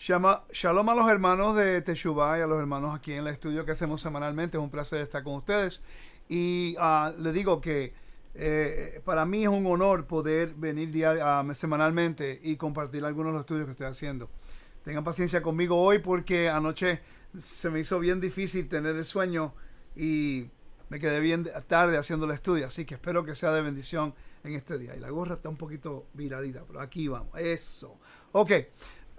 Shalom a los hermanos de Teshuvah y a los hermanos aquí en el estudio que hacemos semanalmente. Es un placer estar con ustedes. Y les digo que para mí es un honor poder venir semanalmente y compartir algunos de los estudios que estoy haciendo. Tengan paciencia conmigo hoy porque anoche se me hizo bien difícil tener el sueño y me quedé bien tarde haciendo el estudio. Así que espero que sea de bendición en este día. Y la gorra está un poquito viradita, pero aquí vamos. Eso. Ok.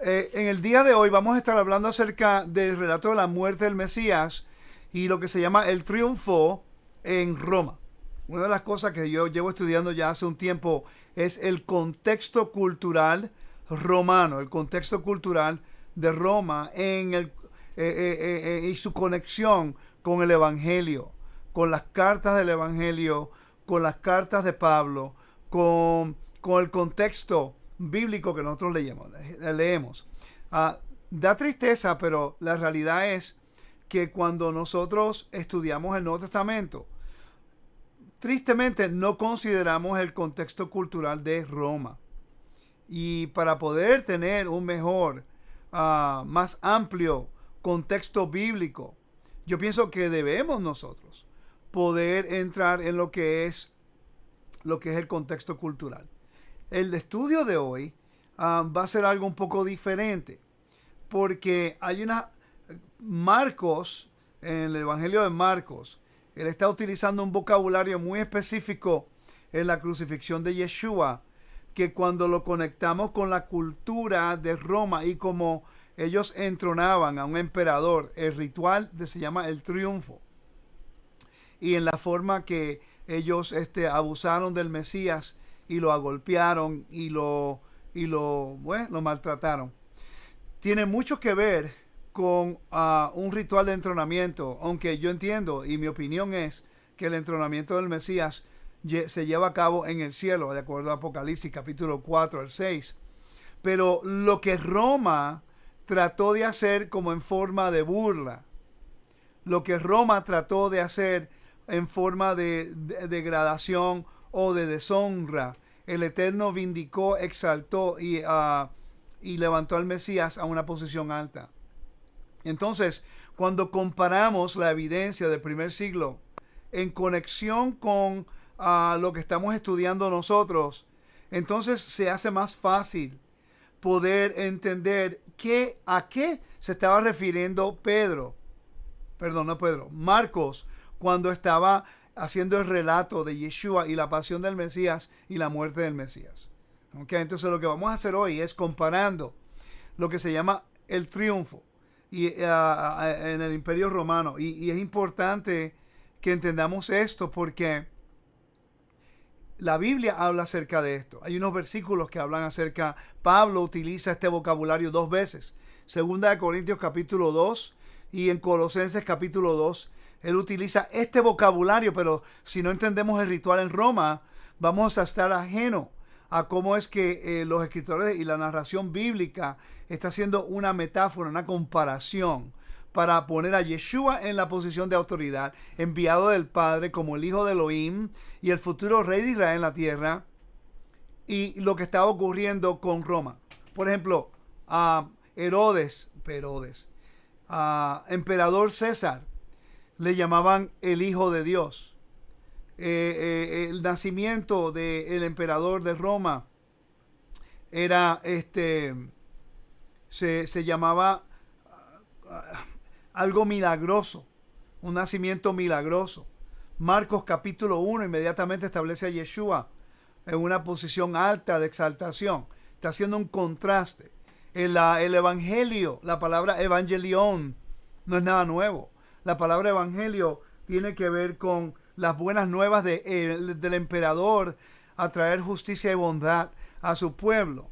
En el día de hoy vamos a estar hablando acerca del relato de la muerte del Mesías y lo que se llama el triunfo en Roma. Una de las cosas que yo llevo estudiando ya hace un tiempo es el contexto cultural romano, el contexto cultural de Roma y su conexión con el Evangelio, con las cartas del Evangelio, con las cartas de Pablo, con el contexto bíblico que nosotros leemos. Da tristeza, pero la realidad es que cuando nosotros estudiamos el Nuevo Testamento, tristemente no consideramos el contexto cultural de Roma. Y para poder tener un mejor, más amplio contexto bíblico, yo pienso que debemos nosotros poder entrar en lo que es el contexto cultural. El estudio de hoy va a ser algo un poco diferente porque hay Marcos, en el Evangelio de Marcos, él está utilizando un vocabulario muy específico en la crucifixión de Yeshua, que cuando lo conectamos con la cultura de Roma y como ellos entronaban a un emperador, el ritual se llama el triunfo. Y en la forma que ellos abusaron del Mesías y lo agolpearon y lo maltrataron. Tiene mucho que ver con un ritual de entronamiento, aunque yo entiendo y mi opinión es que el entronamiento del Mesías se lleva a cabo en el cielo, de acuerdo a Apocalipsis capítulo 4 al 6. Pero lo que Roma trató de hacer como en forma de burla, lo que Roma trató de hacer en forma de degradación o de deshonra, el Eterno vindicó, exaltó y levantó al Mesías a una posición alta. Entonces, cuando comparamos la evidencia del primer siglo en conexión con lo que estamos estudiando nosotros, entonces se hace más fácil poder entender a qué se estaba refiriendo Marcos, cuando estaba haciendo el relato de Yeshua y la pasión del Mesías y la muerte del Mesías. Okay, entonces lo que vamos a hacer hoy es comparando lo que se llama el triunfo en el Imperio Romano. Y es importante que entendamos esto porque la Biblia habla acerca de esto. Hay unos versículos que hablan acerca. Pablo utiliza este vocabulario 2 veces. Segunda de Corintios capítulo 2 y en Colosenses capítulo 2. Él utiliza este vocabulario, pero si no entendemos el ritual en Roma, vamos a estar ajeno a cómo es que los escritores y la narración bíblica está haciendo una metáfora, una comparación para poner a Yeshua en la posición de autoridad, enviado del Padre como el Hijo de Elohim y el futuro rey de Israel en la tierra, y lo que estaba ocurriendo con Roma. Por ejemplo, emperador César, le llamaban el Hijo de Dios. El nacimiento del emperador de Roma era se llamaba algo milagroso, un nacimiento milagroso. Marcos capítulo 1 inmediatamente establece a Yeshua en una posición alta de exaltación. Está haciendo un contraste. El evangelio, la palabra evangelion, no es nada nuevo. La palabra evangelio tiene que ver con las buenas nuevas del emperador a traer justicia y bondad a su pueblo.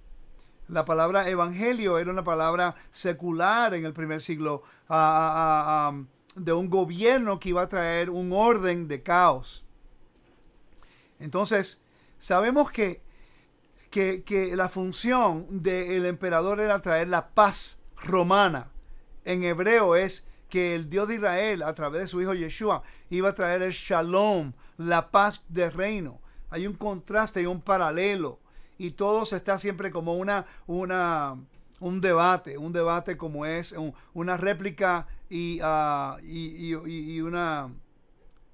La palabra evangelio era una palabra secular en el primer siglo de un gobierno que iba a traer un orden de caos. Entonces, sabemos que la función del emperador era traer la paz romana. En hebreo es que el Dios de Israel, a través de su hijo Yeshua, iba a traer el shalom, la paz del reino. Hay un contraste y un paralelo. Y todo se está siempre como una un debate como es una réplica y una...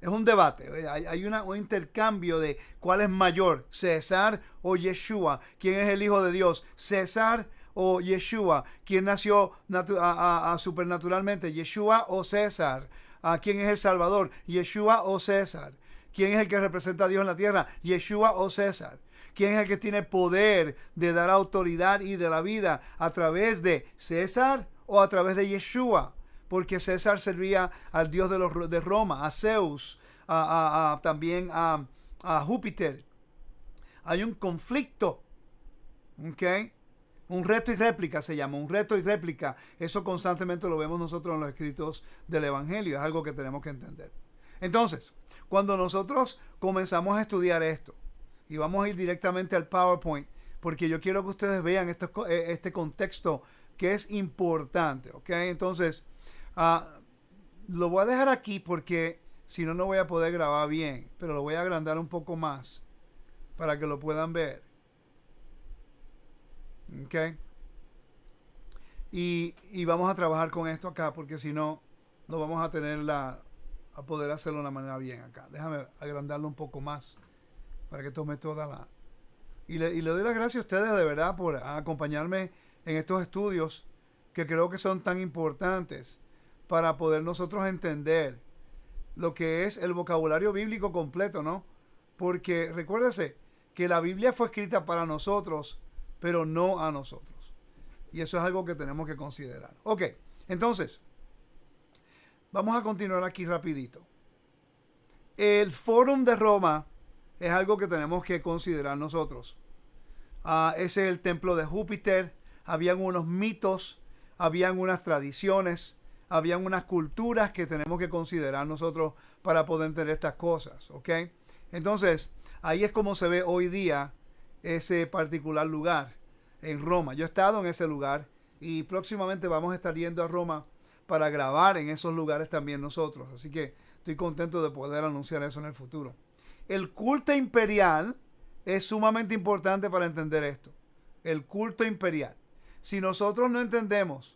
Es un debate, hay un intercambio de cuál es mayor, César o Yeshua, quién es el Hijo de Dios, César o Yeshua, quién nació supernaturalmente, Yeshua o César, quién es el Salvador, Yeshua o César, quién es el que representa a Dios en la tierra, Yeshua o César, quién es el que tiene poder de dar autoridad y de la vida a través de César o a través de Yeshua. Porque César servía al dios de Roma, a Zeus, también a Júpiter. Hay un conflicto, ¿ok? Un reto y réplica se llama, un reto y réplica. Eso constantemente lo vemos nosotros en los escritos del Evangelio, es algo que tenemos que entender. Entonces, cuando nosotros comenzamos a estudiar esto, y vamos a ir directamente al PowerPoint, porque yo quiero que ustedes vean este contexto que es importante, ¿ok? Entonces, lo voy a dejar aquí porque si no, no voy a poder grabar bien, pero lo voy a agrandar un poco más para que lo puedan ver. ¿Ok? Y vamos a trabajar con esto acá porque si no, no vamos a tener a poder hacerlo de una manera bien acá. Déjame agrandarlo un poco más para que tome toda la... Y le doy las gracias a ustedes de verdad por acompañarme en estos estudios que creo que son tan importantes para poder nosotros entender lo que es el vocabulario bíblico completo, ¿no? Porque recuérdese que la Biblia fue escrita para nosotros, pero no a nosotros. Y eso es algo que tenemos que considerar. Ok, entonces, vamos a continuar aquí rapidito. El Fórum de Roma es algo que tenemos que considerar nosotros. Ese es el templo de Júpiter. Habían unos mitos, habían unas tradiciones, habían unas culturas que tenemos que considerar nosotros para poder entender estas cosas, ¿ok? Entonces, ahí es como se ve hoy día ese particular lugar en Roma. Yo he estado en ese lugar y próximamente vamos a estar yendo a Roma para grabar en esos lugares también nosotros. Así que estoy contento de poder anunciar eso en el futuro. El culto imperial es sumamente importante para entender esto. El culto imperial. Si nosotros no entendemos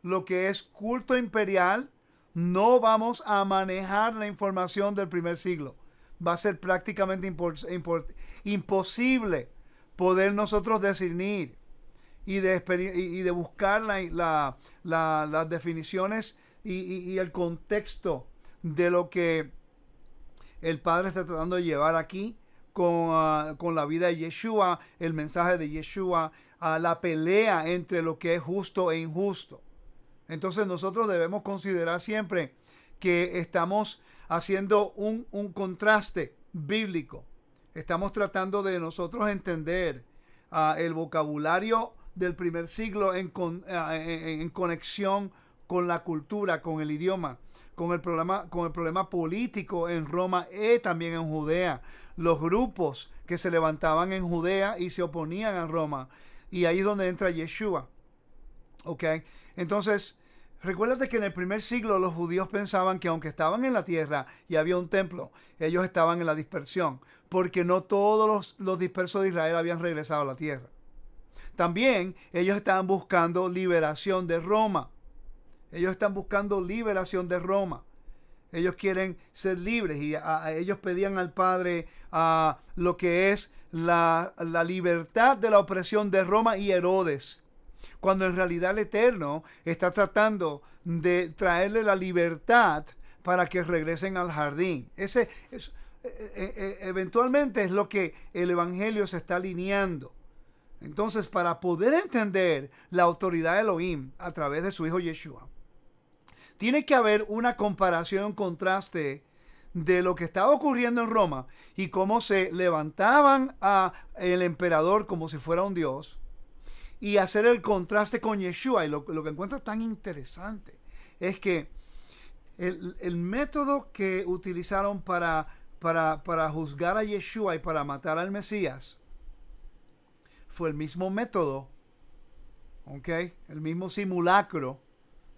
lo que es culto imperial, no vamos a manejar la información del primer siglo. Va a ser prácticamente imposible poder nosotros discernir y de buscar las definiciones y el contexto de lo que el Padre está tratando de llevar aquí con la vida de Yeshua, el mensaje de Yeshua, la pelea entre lo que es justo e injusto. Entonces nosotros debemos considerar siempre que estamos haciendo un contraste bíblico. Estamos tratando de nosotros entender el vocabulario del primer siglo en conexión con la cultura, con el idioma, con el problema político en Roma y también en Judea. Los grupos que se levantaban en Judea y se oponían a Roma. Y ahí es donde entra Yeshua. ¿Ok? Entonces, recuérdate que en el primer siglo los judíos pensaban que aunque estaban en la tierra y había un templo, ellos estaban en la dispersión, porque no todos los dispersos de Israel habían regresado a la tierra. También ellos estaban buscando liberación de Roma. Ellos están buscando liberación de Roma. Ellos quieren ser libres y ellos pedían al Padre lo que es la libertad de la opresión de Roma y Herodes. Cuando en realidad el Eterno está tratando de traerle la libertad para que regresen al jardín. Eventualmente es lo que el Evangelio se está alineando. Entonces, para poder entender la autoridad de Elohim a través de su Hijo Yeshua, tiene que haber una comparación, un contraste de lo que estaba ocurriendo en Roma y cómo se levantaban a el emperador como si fuera un dios, y hacer el contraste con Yeshua. Y lo que encuentro tan interesante es que el método que utilizaron para juzgar a Yeshua y para matar al Mesías fue el mismo método, ¿ok? El mismo simulacro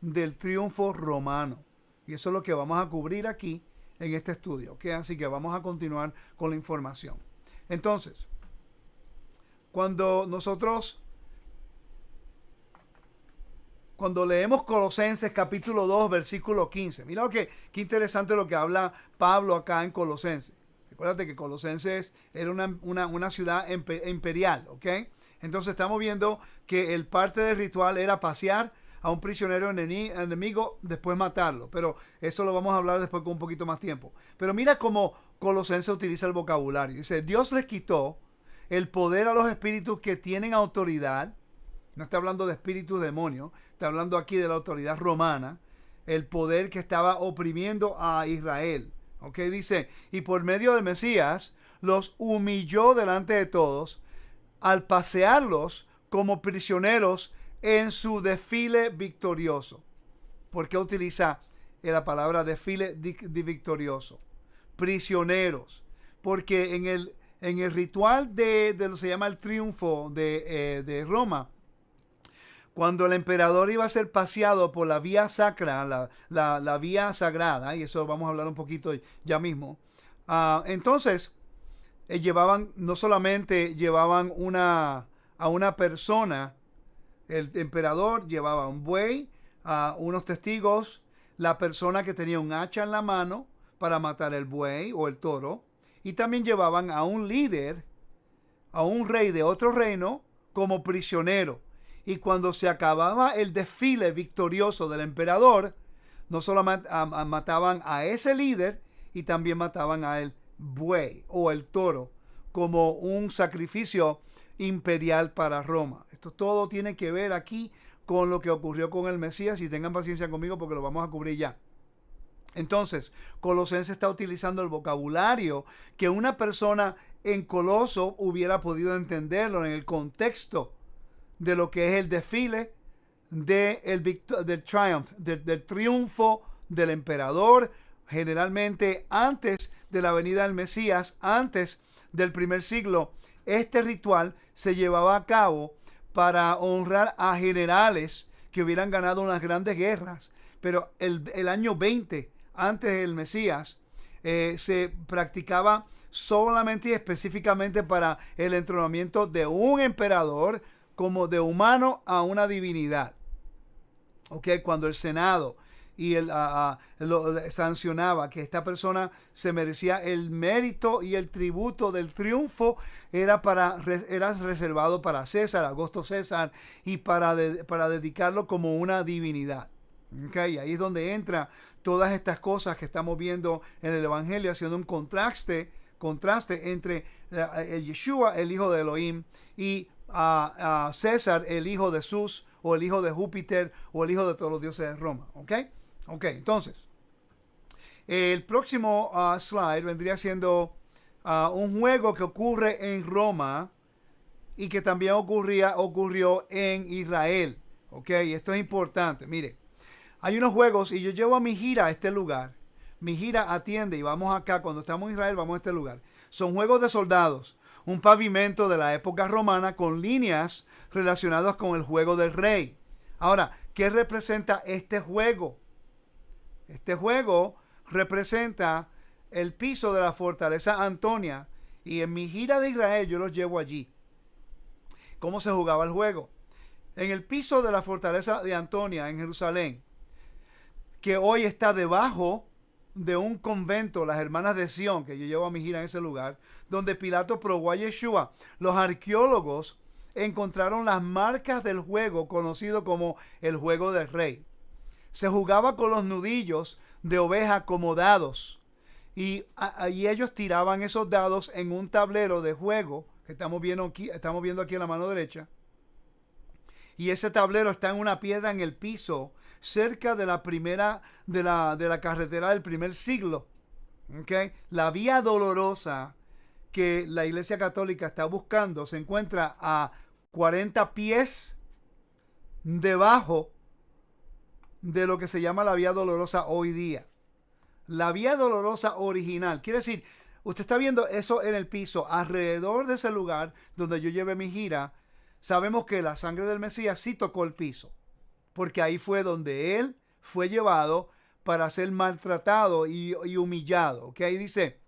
del triunfo romano. Y eso es lo que vamos a cubrir aquí en este estudio, ¿ok? Así que vamos a continuar con la información. Entonces, cuando nosotros cuando leemos Colosenses capítulo 2, versículo 15. Mira qué interesante lo que habla Pablo acá en Colosenses. Recuérdate que Colosenses era una ciudad imperial, ¿ok? Entonces estamos viendo que el parte del ritual era pasear a un prisionero enemigo, después matarlo. Pero eso lo vamos a hablar después con un poquito más tiempo. Pero mira cómo Colosenses utiliza el vocabulario. Dice, Dios les quitó el poder a los espíritus que tienen autoridad. No está hablando de espíritus demonios, está hablando aquí de la autoridad romana, el poder que estaba oprimiendo a Israel. ¿Ok? Dice, y por medio del Mesías los humilló delante de todos al pasearlos como prisioneros en su desfile victorioso. ¿Por qué utiliza la palabra desfile victorioso? Prisioneros. Porque en el ritual de lo que se llama el triunfo de Roma, cuando el emperador iba a ser paseado por la vía sacra, la vía sagrada, y eso vamos a hablar un poquito ya mismo, entonces no solamente llevaban a una persona, el emperador llevaba un buey, unos testigos, la persona que tenía un hacha en la mano para matar el buey o el toro, y también llevaban a un líder, a un rey de otro reino, como prisionero. Y cuando se acababa el desfile victorioso del emperador, no solo mataban a ese líder, y también mataban al buey o el toro como un sacrificio imperial para Roma. Esto todo tiene que ver aquí con lo que ocurrió con el Mesías, y tengan paciencia conmigo porque lo vamos a cubrir ya. Entonces, Colosenses está utilizando el vocabulario que una persona en Coloso hubiera podido entenderlo en el contexto de lo que es el desfile del triunfo del emperador, generalmente antes de la venida del Mesías, antes del primer siglo. Este ritual se llevaba a cabo para honrar a generales que hubieran ganado unas grandes guerras, pero el año 20 antes del Mesías se practicaba solamente y específicamente para el entronamiento de un emperador, como de humano a una divinidad. ¿Ok? Cuando el Senado lo sancionaba que esta persona se merecía el mérito y el tributo del triunfo, era reservado para César, Augusto César, y para dedicarlo como una divinidad. ¿Ok? Y ahí es donde entra todas estas cosas que estamos viendo en el Evangelio, haciendo un contraste entre el Yeshua, el hijo de Elohim, y a César, el hijo de Zeus, o el hijo de Júpiter, o el hijo de todos los dioses de Roma. ¿Ok? Entonces, el próximo slide vendría siendo un juego que ocurre en Roma y que también ocurrió en Israel. ¿Ok? Y esto es importante. Mire, hay unos juegos, y yo llevo a mi gira a este lugar. Mi gira atiende, y vamos acá, cuando estamos en Israel, vamos a este lugar. Son juegos de soldados, un pavimento de la época romana con líneas relacionadas con el juego del rey. Ahora, ¿qué representa este juego? Este juego representa el piso de la fortaleza Antonia, y en mi gira de Israel yo los llevo allí. ¿Cómo se jugaba el juego? En el piso de la fortaleza de Antonia en Jerusalén, que hoy está debajo de un convento, las hermanas de Sión, que yo llevo a mi gira en ese lugar, donde Pilato probó a Yeshua. Los arqueólogos encontraron las marcas del juego conocido como el juego del rey. Se jugaba con los nudillos de oveja como dados, y ellos tiraban esos dados en un tablero de juego que estamos viendo aquí en la mano derecha, y ese tablero está en una piedra en el piso cerca de la carretera del primer siglo. ¿Okay? La vía dolorosa que la Iglesia Católica está buscando se encuentra a 40 pies debajo de lo que se llama la vía dolorosa hoy día. La vía dolorosa original, quiere decir, usted está viendo eso en el piso, alrededor de ese lugar donde yo llevé mi gira. Sabemos que la sangre del Mesías sí tocó el piso, porque ahí fue donde él fue llevado para ser maltratado y humillado. ¿Okay? Ahí dice,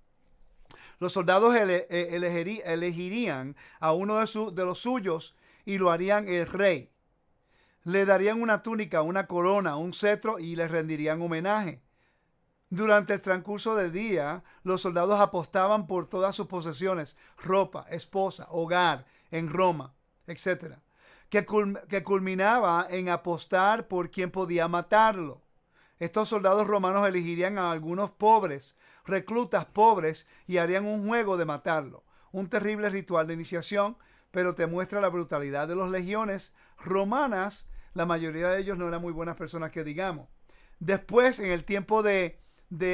los soldados elegirían a uno de los suyos y lo harían el rey. le darían una túnica, una corona, un cetro y le rendirían homenaje. Durante el transcurso del día, los soldados apostaban por todas sus posesiones, ropa, esposa, hogar, en Roma, etcétera, que culminaba en apostar por quien podía matarlo. Estos soldados romanos elegirían a algunos pobres, reclutas pobres, y harían un juego de matarlo. Un terrible ritual de iniciación, pero te muestra la brutalidad de los legiones romanas. La mayoría de ellos no eran muy buenas personas que digamos. Después, en el tiempo de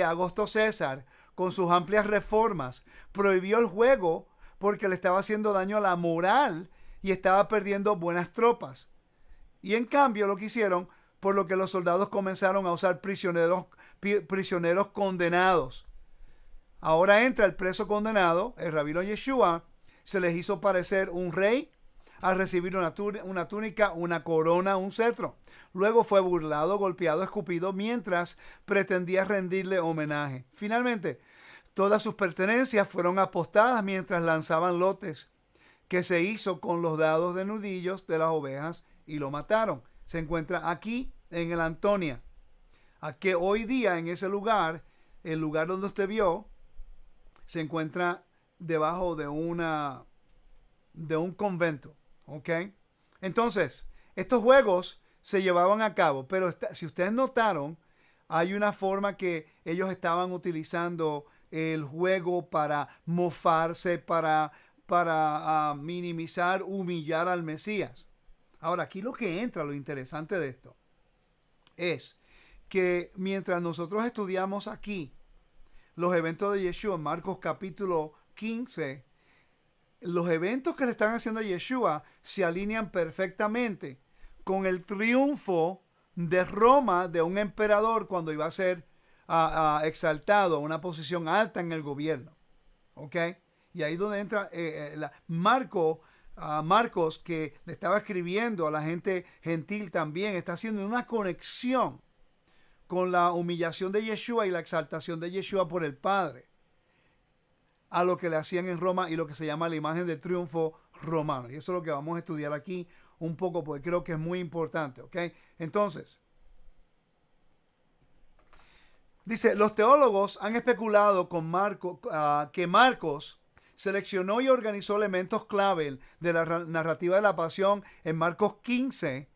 Augusto César, con sus amplias reformas, prohibió el juego porque le estaba haciendo daño a la moral y estaba perdiendo buenas tropas. Y en cambio lo que hicieron, por lo que los soldados comenzaron a usar prisioneros condenados. Ahora entra el preso condenado, el rabino Yeshua, se les hizo parecer un rey al recibir una túnica, una corona, un cetro. Luego fue burlado, golpeado, escupido, mientras pretendía rendirle homenaje. Finalmente, todas sus pertenencias fueron apostadas mientras lanzaban lotes, que se hizo con los dados de nudillos de las ovejas y lo mataron. Se encuentra aquí en el Antonia. A que hoy día en ese lugar, el lugar donde usted vio, se encuentra debajo de un convento. ¿Ok? Entonces, estos juegos se llevaban a cabo, pero si ustedes notaron, hay una forma que ellos estaban utilizando el juego para mofarse, para minimizar, humillar al Mesías. Ahora, aquí lo que entra, lo interesante de esto, es que mientras nosotros estudiamos aquí los eventos de Yeshua en Marcos capítulo 15, los eventos que le están haciendo a Yeshua se alinean perfectamente con el triunfo de Roma de un emperador cuando iba a ser exaltado a una posición alta en el gobierno. ¿Ok? Y ahí donde entra Marcos, que le estaba escribiendo a la gente gentil también, está haciendo una conexión con la humillación de Yeshua y la exaltación de Yeshua por el Padre a lo que le hacían en Roma y lo que se llama la imagen del triunfo romano. Y eso es lo que vamos a estudiar aquí un poco porque creo que es muy importante. ¿Ok? Entonces, dice, los teólogos han especulado que Marcos seleccionó y organizó elementos clave de la narrativa de la pasión en Marcos 15,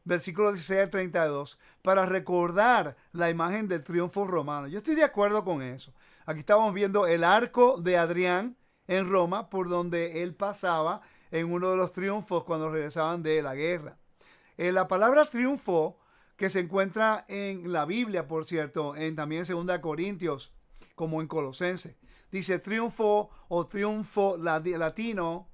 versículos 16 al 32, para recordar la imagen del triunfo romano. Yo estoy de acuerdo con eso. Aquí estamos viendo el arco de Adrián en Roma, por donde él pasaba en uno de los triunfos cuando regresaban de la guerra. La palabra triunfo, que se encuentra en la Biblia, por cierto, también en 2 Corintios, como en Colosenses, dice triunfo o triunfo latino,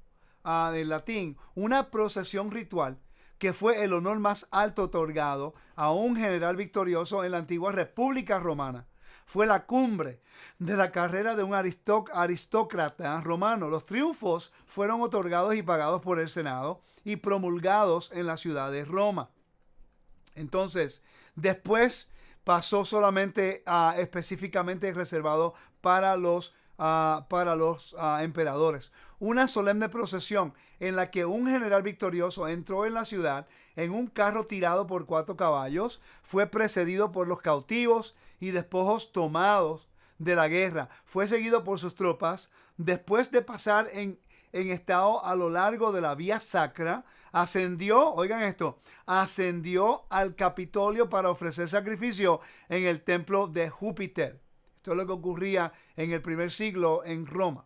en latín, una procesión ritual que fue el honor más alto otorgado a un general victorioso en la antigua República Romana. Fue la cumbre de la carrera de un aristócrata romano. Los triunfos fueron otorgados y pagados por el Senado y promulgados en la ciudad de Roma. Entonces, después pasó solamente específicamente reservado para los emperadores. Una solemne procesión en la que un general victorioso entró en la ciudad en un carro tirado por 4 caballos, fue precedido por los cautivos y despojos tomados de la guerra, fue seguido por sus tropas. Después de pasar en estado a lo largo de la vía sacra, ascendió, oigan esto, ascendió al Capitolio para ofrecer sacrificio en el templo de Júpiter. Esto es lo que ocurría en el primer siglo en Roma.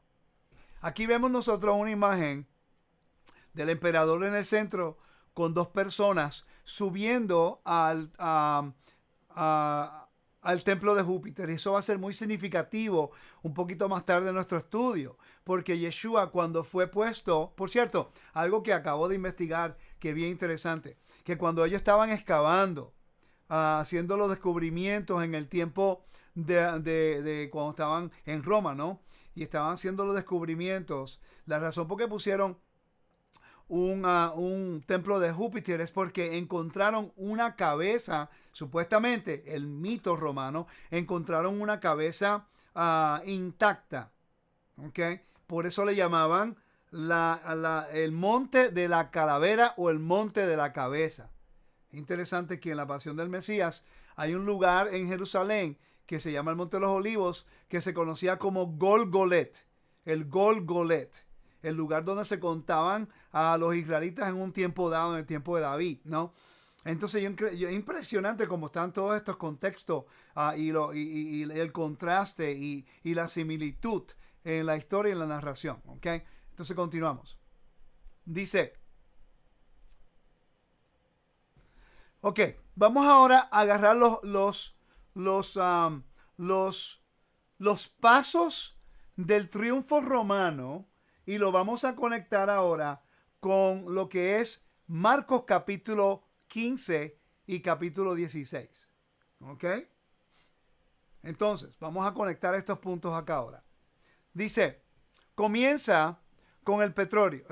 Aquí vemos nosotros una imagen del emperador en el centro con 2 personas subiendo al templo de Júpiter. Y eso va a ser muy significativo un poquito más tarde en nuestro estudio, porque Yeshua, cuando fue puesto, por cierto, algo que acabo de investigar que es bien interesante, que cuando ellos estaban excavando, haciendo los descubrimientos en el tiempo de cuando estaban en Roma, ¿no? Y estaban haciendo los descubrimientos, la razón por qué pusieron un templo de Júpiter es porque encontraron una cabeza, supuestamente el mito romano, encontraron una cabeza intacta. ¿Okay? Por eso le llamaban el monte de la calavera o el monte de la cabeza. Interesante que en la pasión del Mesías hay un lugar en Jerusalén que se llama el Monte de los Olivos, que se conocía como Golgolet, el Golgolet, el lugar donde se contaban a los israelitas en un tiempo dado, en el tiempo de David, ¿no? Entonces, es impresionante cómo están todos estos contextos y el contraste y la similitud en la historia y en la narración, ¿ok? Entonces, continuamos. Dice, ok, vamos ahora a agarrar los pasos del triunfo romano y lo vamos a conectar ahora con lo que es Marcos capítulo 15 y capítulo 16. ¿Ok? Entonces, vamos a conectar estos puntos acá ahora. Dice, comienza con el pretorio,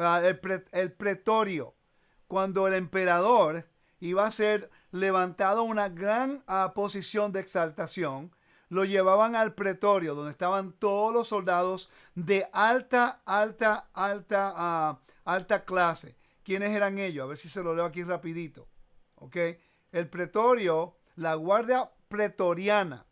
cuando el emperador iba a ser levantado a una gran posición de exaltación, lo llevaban al pretorio, donde estaban todos los soldados de alta clase. ¿Quiénes eran ellos? A ver si se lo leo aquí rapidito. ¿Ok? El pretorio, la guardia pretoriana,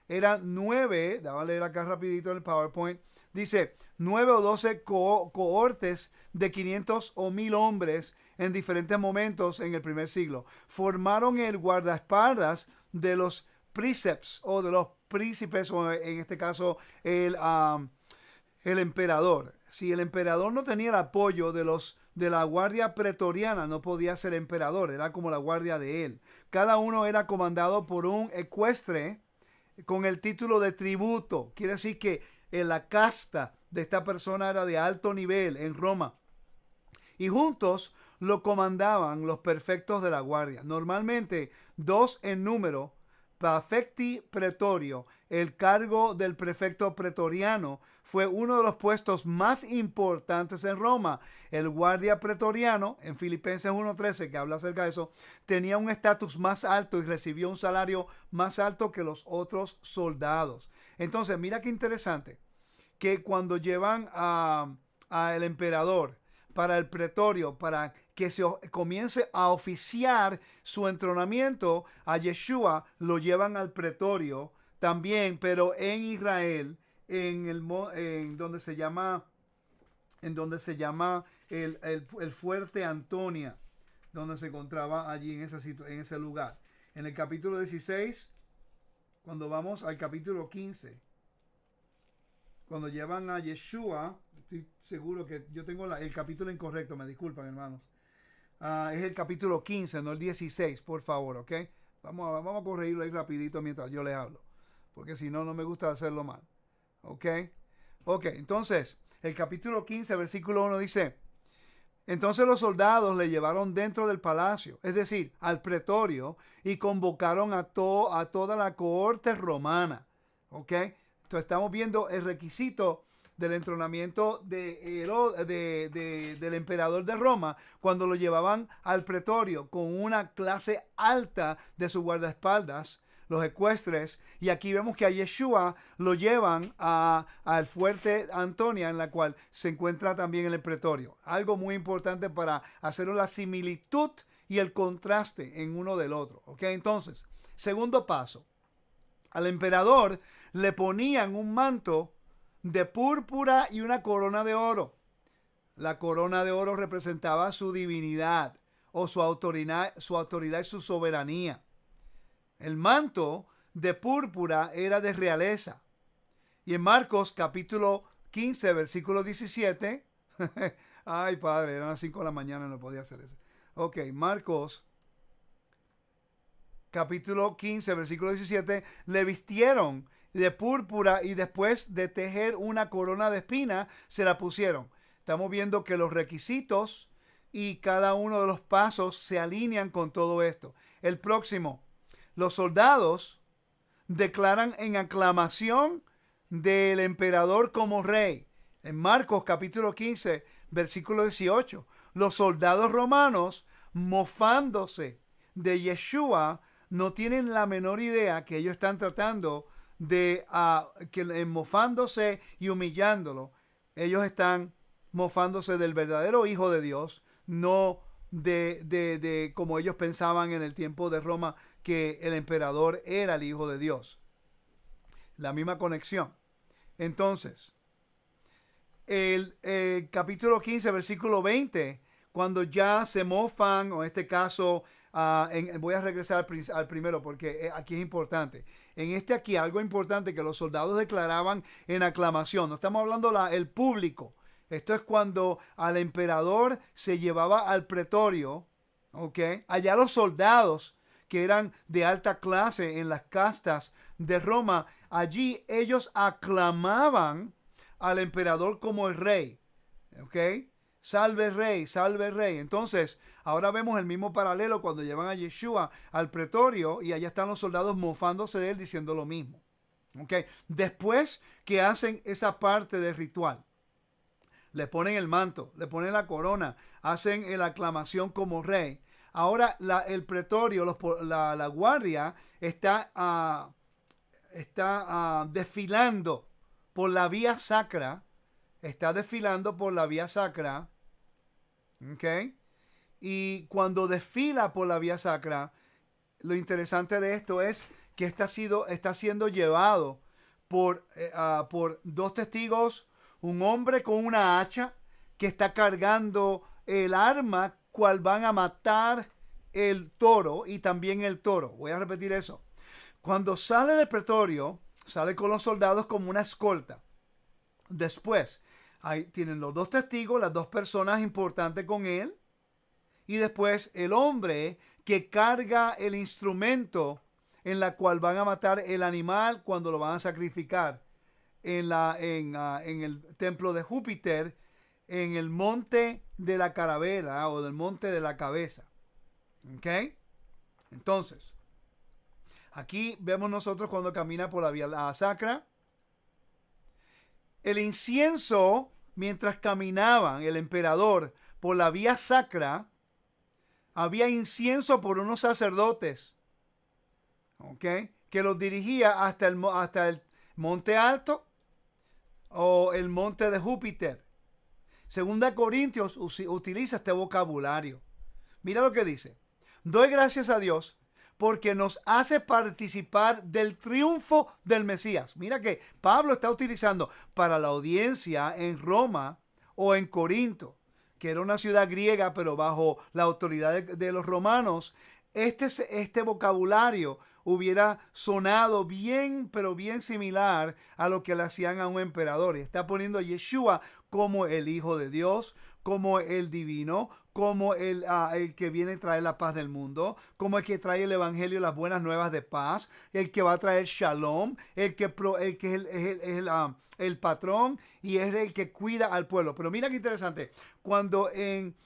eran 9, déjame leer acá rapidito en el PowerPoint, dice 9 o 12 cohortes de 500 o 1000 hombres en diferentes momentos en el primer siglo. Formaron el guardaespaldas de los príncipes o de los príncipes, o en este caso el emperador. Si el emperador no tenía el apoyo de la guardia pretoriana, no podía ser emperador, era como la guardia de él. Cada uno era comandado por un ecuestre con el título de tributo. Quiere decir que la casta de esta persona era de alto nivel en Roma. Y juntos lo comandaban los prefectos de la guardia. Normalmente 2 en número. Prefecti pretorio, el cargo del prefecto pretoriano, fue uno de los puestos más importantes en Roma. El guardia pretoriano, en Filipenses 1:13, que habla acerca de eso, tenía un estatus más alto y recibió un salario más alto que los otros soldados. Entonces, mira qué interesante, que cuando llevan al emperador para el pretorio, para que se comience a oficiar su entrenamiento, a Yeshua lo llevan al pretorio también, pero en Israel, en donde se llama el fuerte Antonia, donde se encontraba allí en ese lugar. En el capítulo 16, cuando vamos al capítulo 15, cuando llevan a Yeshua, estoy seguro que yo tengo el capítulo incorrecto, me disculpan, hermanos. Es el capítulo 15, no el 16, por favor, ¿ok? Vamos a corregirlo ahí rapidito mientras yo les hablo, porque si no, no me gusta hacerlo mal, ¿ok? Ok, entonces, el capítulo 15, versículo 1 dice, entonces los soldados le llevaron dentro del palacio, es decir, al pretorio, y convocaron a toda la cohorte romana, ¿ok? Entonces estamos viendo el requisito del entrenamiento del emperador de Roma cuando lo llevaban al pretorio con una clase alta de su guardaespaldas, los ecuestres, y aquí vemos que a Yeshua lo llevan al fuerte Antonia, en la cual se encuentra también el pretorio. Algo muy importante para hacer la similitud y el contraste en uno del otro. ¿Ok? Entonces, segundo paso. Al emperador le ponían un manto de púrpura y una corona de oro. La corona de oro representaba su divinidad o su autoridad y su soberanía. El manto de púrpura era de realeza. Y en Marcos capítulo 15, versículo 17, ay padre, eran las 5 de la mañana, no podía hacer eso. Ok, Marcos capítulo 15, versículo 17, le vistieron de púrpura y después de tejer una corona de espinas, se la pusieron. Estamos viendo que los requisitos y cada uno de los pasos se alinean con todo esto. El próximo, los soldados declaran en aclamación del emperador como rey. En Marcos capítulo 15, versículo 18, los soldados romanos, mofándose de Yeshua, no tienen la menor idea que ellos están tratando de mofándose y humillándolo. Ellos están mofándose del verdadero Hijo de Dios, no de como ellos pensaban en el tiempo de Roma, que el emperador era el Hijo de Dios. La misma conexión. Entonces, el capítulo 15, versículo 20, cuando ya se mofan, o en este caso, voy a regresar al primero porque aquí es importante. En este aquí, algo importante que los soldados declaraban en aclamación. No estamos hablando el público. Esto es cuando al emperador se llevaba al pretorio, ¿ok? Allá los soldados que eran de alta clase en las castas de Roma, allí ellos aclamaban al emperador como el rey, ¿ok? Salve rey, salve rey. Entonces, ahora vemos el mismo paralelo cuando llevan a Yeshua al pretorio y allá están los soldados mofándose de él diciendo lo mismo, ¿ok? Después que hacen esa parte del ritual, le ponen el manto, le ponen la corona, hacen la aclamación como rey. Ahora el pretorio, la guardia está desfilando por la vía sacra. Está desfilando por la vía sacra. ¿Ok? Y cuando desfila por la vía sacra, lo interesante de esto es que está siendo llevado por dos testigos, un hombre con una hacha que está cargando el arma cual van a matar el toro y también el toro. Voy a repetir eso. Cuando sale del pretorio, sale con los soldados como una escolta. Después, ahí tienen los dos testigos, las dos personas importantes con él. Y después el hombre que carga el instrumento en la cual van a matar el animal cuando lo van a sacrificar en el templo de Júpiter, en el monte de la calavera o del monte de la cabeza. ¿Ok? Entonces, aquí vemos nosotros cuando camina por la vía sacra. El incienso, mientras caminaban el emperador por la vía sacra, había incienso por unos sacerdotes, ¿ok? Que los dirigía hasta el monte alto o el monte de Júpiter. Segunda Corintios utiliza este vocabulario. Mira lo que dice. Doy gracias a Dios porque nos hace participar del triunfo del Mesías. Mira que Pablo está utilizando para la audiencia en Roma o en Corinto, que era una ciudad griega, pero bajo la autoridad de los romanos. Este vocabulario hubiera sonado bien, pero bien similar a lo que le hacían a un emperador. Y está poniendo a Yeshua como el Hijo de Dios, como el divino, como el que viene a traer la paz del mundo, como el que trae el evangelio, las buenas nuevas de paz, el que va a traer shalom, el que es el patrón y es el que cuida al pueblo. Pero mira qué interesante, cuando en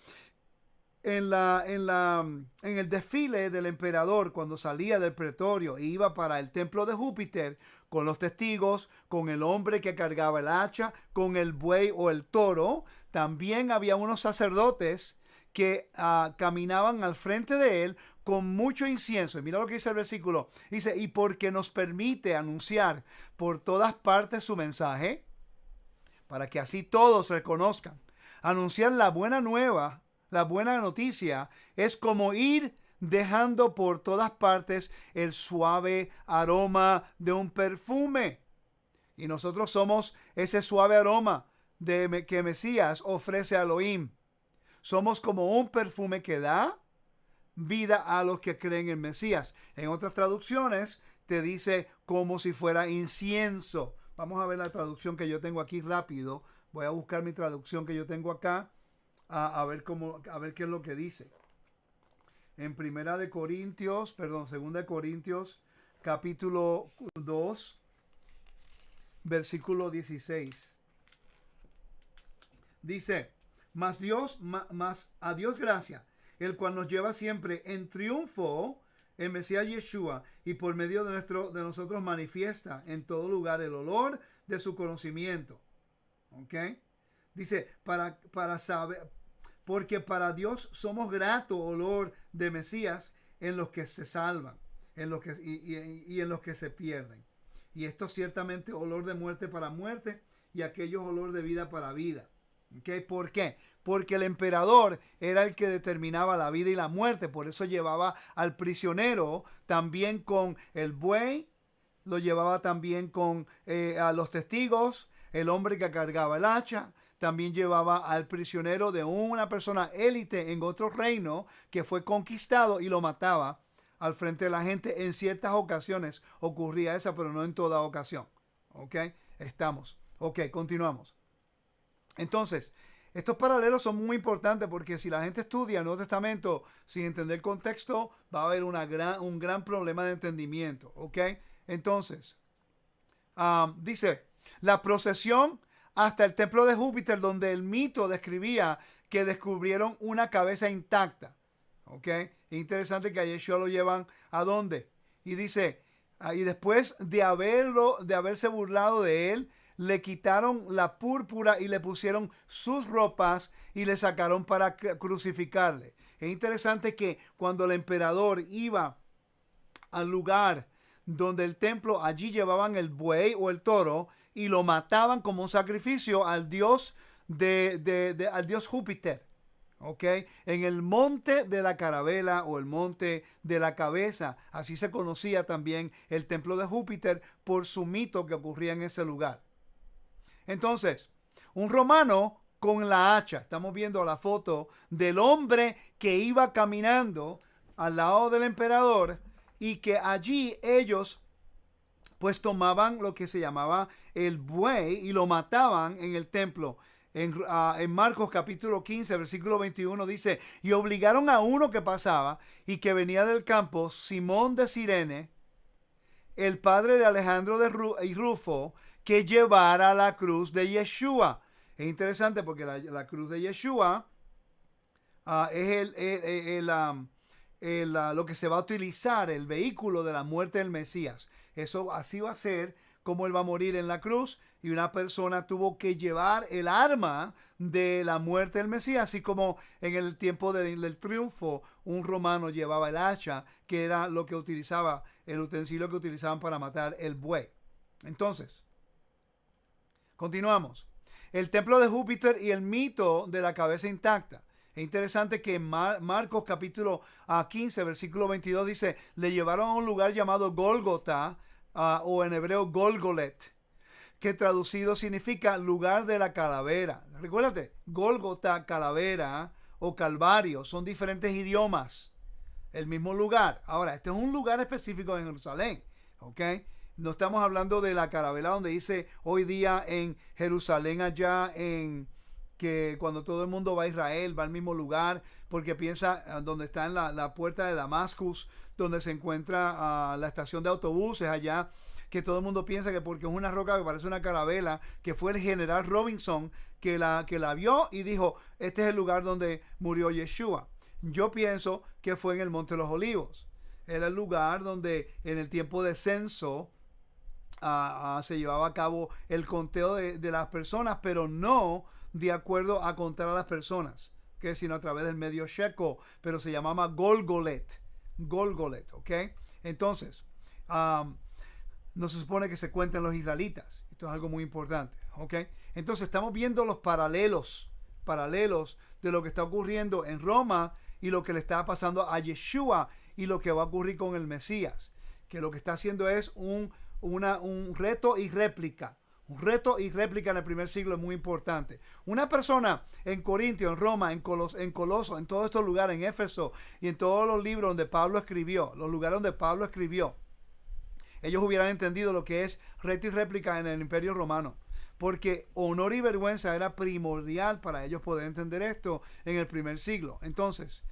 el desfile del emperador, cuando salía del pretorio e iba para el templo de Júpiter, con los testigos, con el hombre que cargaba el hacha, con el buey o el toro, también había unos sacerdotes que caminaban al frente de él con mucho incienso. Y mira lo que dice el versículo. Dice, y porque nos permite anunciar por todas partes su mensaje, para que así todos reconozcan. Anunciar la buena nueva, la buena noticia, es como ir dejando por todas partes el suave aroma de un perfume. Y nosotros somos ese suave aroma que Mesías ofrece a Elohim. Somos como un perfume que da vida a los que creen en Mesías. En otras traducciones te dice como si fuera incienso. Vamos a ver la traducción que yo tengo aquí rápido. Voy a buscar mi traducción que yo tengo acá a ver qué es lo que dice. En Segunda de Corintios, capítulo 2, versículo 16. Dice, mas a Dios gracia, el cual nos lleva siempre en triunfo en Mesías Yeshua, y por medio de nosotros manifiesta en todo lugar el olor de su conocimiento. ¿Ok? Dice, para saber, porque para Dios somos grato olor de Mesías en los que se salvan, en los que, y en los que se pierden. Y esto ciertamente olor de muerte para muerte, y aquellos olor de vida para vida. ¿Okay? ¿Por qué? Porque el emperador era el que determinaba la vida y la muerte. Por eso llevaba al prisionero también con el buey, lo llevaba también con a los testigos, el hombre que cargaba el hacha. También llevaba al prisionero de una persona élite en otro reino que fue conquistado y lo mataba al frente de la gente. En ciertas ocasiones ocurría esa, pero no en toda ocasión. ¿Ok? Estamos. Ok, continuamos. Entonces, estos paralelos son muy importantes porque si la gente estudia el Nuevo Testamento sin entender el contexto, va a haber un gran problema de entendimiento. ¿Ok? Entonces, dice, la procesión hasta el templo de Júpiter, donde el mito describía que descubrieron una cabeza intacta. ¿Ok? Es interesante que a Yeshua lo llevan ¿a dónde? Y dice, y después de haberse burlado de él, le quitaron la púrpura y le pusieron sus ropas y le sacaron para crucificarle. Es interesante que cuando el emperador iba al lugar donde el templo, allí llevaban el buey o el toro y lo mataban como un sacrificio al dios al dios Júpiter. ¿Ok? En el monte de la carabela o el monte de la cabeza, así se conocía también el templo de Júpiter por su mito que ocurría en ese lugar. Entonces, un romano con la hacha, estamos viendo la foto del hombre que iba caminando al lado del emperador y que allí ellos pues tomaban lo que se llamaba el buey y lo mataban en el templo. En Marcos capítulo 15, versículo 21 dice, y obligaron a uno que pasaba y que venía del campo, Simón de Cirene, el padre de Alejandro y Rufo, que llevara la cruz de Yeshua. Es interesante porque la cruz de Yeshua es lo que se va a utilizar, el vehículo de la muerte del Mesías. Eso así va a ser como él va a morir en la cruz, y una persona tuvo que llevar el arma de la muerte del Mesías, así como en el tiempo del triunfo un romano llevaba el hacha, que era lo que utilizaba, el utensilio que utilizaban para matar el buey. Entonces, continuamos. El templo de Júpiter y el mito de la cabeza intacta. Es interesante que en Marcos capítulo 15, versículo 22 dice, le llevaron a un lugar llamado Gólgota, o en hebreo Golgolet, que traducido significa lugar de la calavera. Recuérdate, Gólgota, calavera o calvario, son diferentes idiomas. El mismo lugar. Ahora, este es un lugar específico en Jerusalén. ¿Ok? No estamos hablando de la calavera donde dice hoy día en Jerusalén allá en que cuando todo el mundo va a Israel, va al mismo lugar, porque piensa donde está en la puerta de Damascus, donde se encuentra la estación de autobuses allá, que todo el mundo piensa que porque es una roca que parece una carabela, que fue el general Robinson que la vio y dijo, este es el lugar donde murió Yeshua. Yo pienso que fue en el Monte de los Olivos. Era el lugar donde en el tiempo de censo se llevaba a cabo el conteo de las personas, pero no de acuerdo a contar a las personas, que sino a través del medio shekel, pero se llamaba Golgolet, ¿ok? Entonces, no se supone que se cuenten los israelitas. Esto es algo muy importante, ¿ok? Entonces estamos viendo los paralelos de lo que está ocurriendo en Roma y lo que le está pasando a Yeshua y lo que va a ocurrir con el Mesías, que lo que está haciendo es un reto y réplica. Un reto y réplica en el primer siglo es muy importante. Una persona en Corintio, en Roma, en Coloso, en todos estos lugares, en Éfeso y en todos los libros donde Pablo escribió, los lugares donde Pablo escribió, ellos hubieran entendido lo que es reto y réplica en el Imperio Romano. Porque honor y vergüenza era primordial para ellos poder entender esto en el primer siglo. Entonces,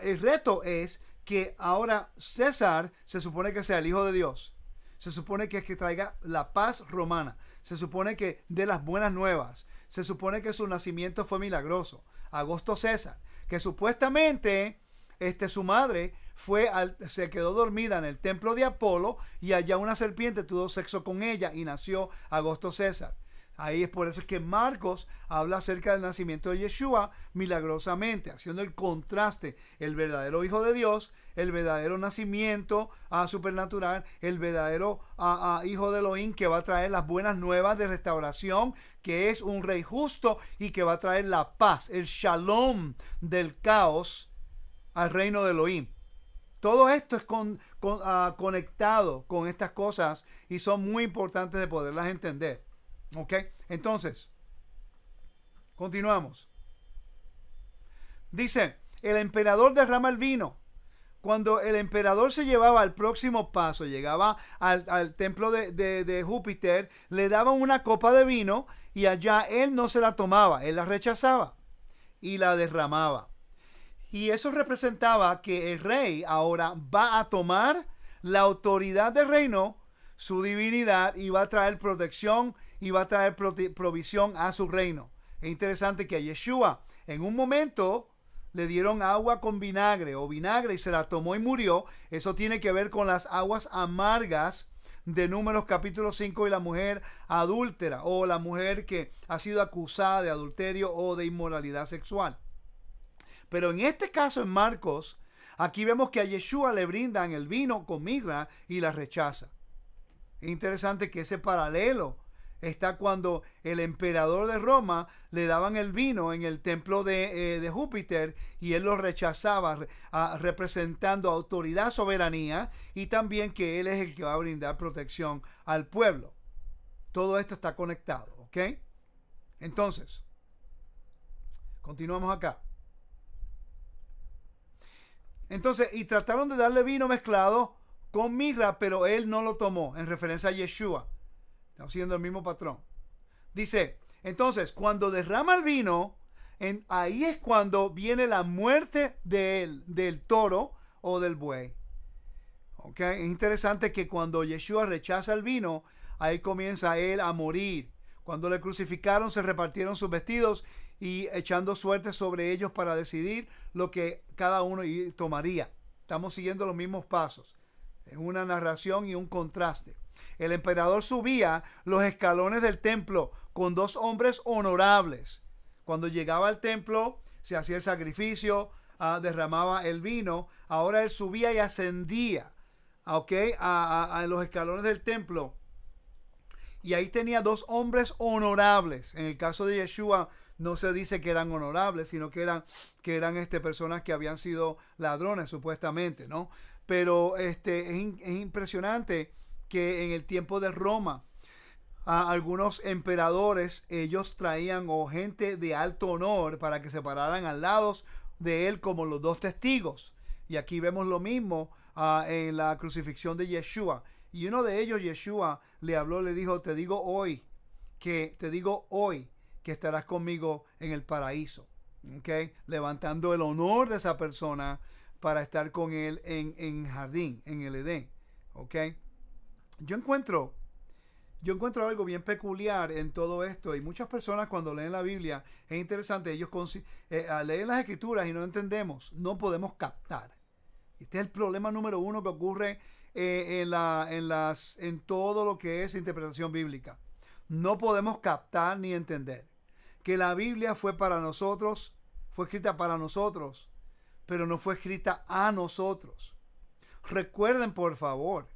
el reto es que ahora César se supone que sea el Hijo de Dios. Se supone que es que traiga la paz romana. Se supone que dé las buenas nuevas. Se supone que su nacimiento fue milagroso. Augusto César, que supuestamente su madre se quedó dormida en el templo de Apolo y allá una serpiente tuvo sexo con ella y nació Augusto César. Ahí es por eso es que Marcos habla acerca del nacimiento de Yeshua milagrosamente, haciendo el contraste, el verdadero Hijo de Dios, el verdadero nacimiento supernatural, el verdadero Hijo de Elohim que va a traer las buenas nuevas de restauración, que es un rey justo y que va a traer la paz, el shalom del caos al reino de Elohim. Todo esto es conectado con estas cosas y son muy importantes de poderlas entender. ¿Ok? Entonces, continuamos. Dice, el emperador derrama el vino. Cuando el emperador se llevaba al próximo paso, llegaba al templo de Júpiter, le daban una copa de vino y allá él no se la tomaba, él la rechazaba y la derramaba. Y eso representaba que el rey ahora va a tomar la autoridad del reino, su divinidad, y va a traer protección y va a traer provisión a su reino. Es interesante que a Yeshua en un momento le dieron agua con vinagre o vinagre y se la tomó y murió. Eso tiene que ver con las aguas amargas de Números capítulo 5 y la mujer adúltera o la mujer que ha sido acusada de adulterio o de inmoralidad sexual. Pero en este caso en Marcos, aquí vemos que a Yeshua le brindan el vino con mirra y la rechaza. Es interesante que ese paralelo está cuando el emperador de Roma le daban el vino en el templo de Júpiter y él lo rechazaba, representando autoridad, soberanía y también que él es el que va a brindar protección al pueblo. Todo esto está conectado, ¿ok? Entonces, continuamos acá. Entonces, y trataron de darle vino mezclado con mirra, pero él no lo tomó, en referencia a Yeshua. Estamos siguiendo el mismo patrón. Dice, entonces, cuando derrama el vino, ahí es cuando viene la muerte del toro o del buey. ¿Ok? Es interesante que cuando Yeshua rechaza el vino, ahí comienza él a morir. Cuando le crucificaron, se repartieron sus vestidos y echando suerte sobre ellos para decidir lo que cada uno tomaría. Estamos siguiendo los mismos pasos. Es una narración y un contraste. El emperador subía los escalones del templo con dos hombres honorables. Cuando llegaba al templo, se hacía el sacrificio, derramaba el vino. Ahora él subía y ascendía, a los escalones del templo. Y ahí tenía dos hombres honorables. En el caso de Yeshua no se dice que eran honorables, sino que eran personas que habían sido ladrones supuestamente, ¿no? Pero es impresionante que en el tiempo de Roma, algunos emperadores, ellos traían gente de alto honor para que se pararan al lado de él como los dos testigos. Y aquí vemos lo mismo en la crucifixión de Yeshua. Y uno de ellos, Yeshua, le habló, le dijo, te digo hoy que estarás conmigo en el paraíso. ¿Okay? Levantando el honor de esa persona para estar con él en jardín, en el Edén. ¿Okay? Yo encuentro algo bien peculiar en todo esto, y muchas personas cuando leen la Biblia, es interesante, ellos leen las escrituras y no entendemos, no podemos captar. Este es el problema número uno que ocurre en todo lo que es interpretación bíblica. No podemos captar ni entender que la Biblia fue escrita para nosotros, pero no fue escrita a nosotros. Recuerden, por favor,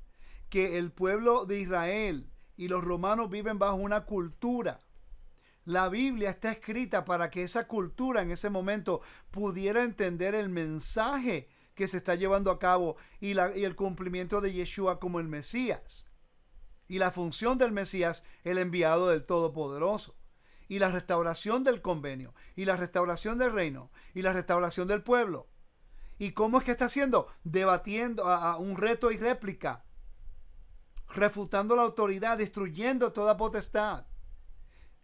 que el pueblo de Israel y los romanos viven bajo una cultura. La Biblia está escrita para que esa cultura en ese momento pudiera entender el mensaje que se está llevando a cabo y el cumplimiento de Yeshua como el Mesías. Y la función del Mesías, el enviado del Todopoderoso. Y la restauración del convenio. Y la restauración del reino. Y la restauración del pueblo. ¿Y cómo es que está haciendo? Debatiendo a un reto y réplica. Refutando la autoridad, destruyendo toda potestad.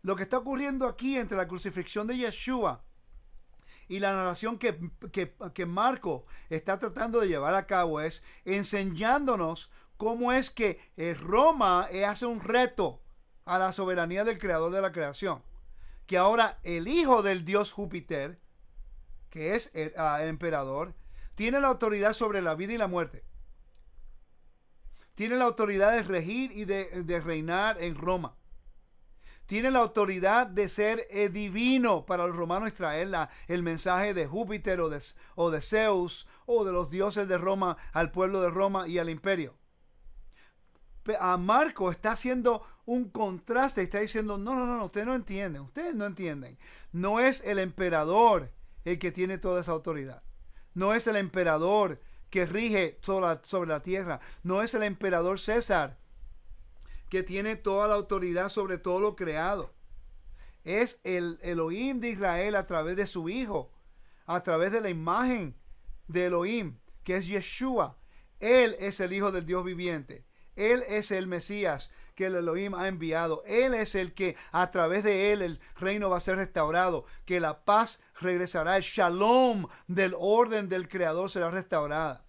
Lo que está ocurriendo aquí entre la crucifixión de Yeshua y la narración que Marco está tratando de llevar a cabo es enseñándonos cómo es que Roma hace un reto a la soberanía del creador de la creación. Que ahora el hijo del dios Júpiter, que es el emperador, tiene la autoridad sobre la vida y la muerte. Tiene la autoridad de regir y de reinar en Roma. Tiene la autoridad de ser divino. Para los romanos traer el mensaje de Júpiter o de Zeus o de los dioses de Roma al pueblo de Roma y al imperio. A Marco está haciendo un contraste, está diciendo, no, ustedes no entienden. No es el emperador el que tiene toda esa autoridad. No es el emperador que rige sobre la tierra. No es el emperador César que tiene toda la autoridad sobre todo lo creado. Es el Elohim de Israel a través de su Hijo, a través de la imagen de Elohim, que es Yeshua. Él es el Hijo del Dios viviente. Él es el Mesías que el Elohim ha enviado. Él es el que a través de él el reino va a ser restaurado, que la paz regresará, el shalom del orden del Creador será restaurada.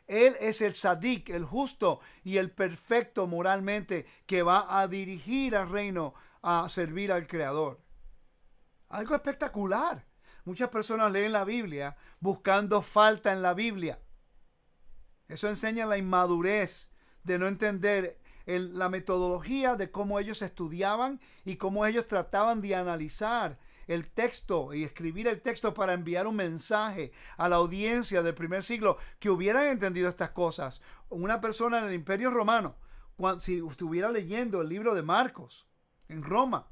Él es el Sadik, el justo y el perfecto moralmente, que va a dirigir al reino a servir al Creador. Algo espectacular. Muchas personas leen la Biblia buscando falta en la Biblia. Eso enseña la inmadurez de no entender la metodología de cómo ellos estudiaban y cómo ellos trataban de analizar el texto y escribir el texto para enviar un mensaje a la audiencia del primer siglo que hubieran entendido estas cosas. Una persona en el Imperio Romano, si estuviera leyendo el libro de Marcos en Roma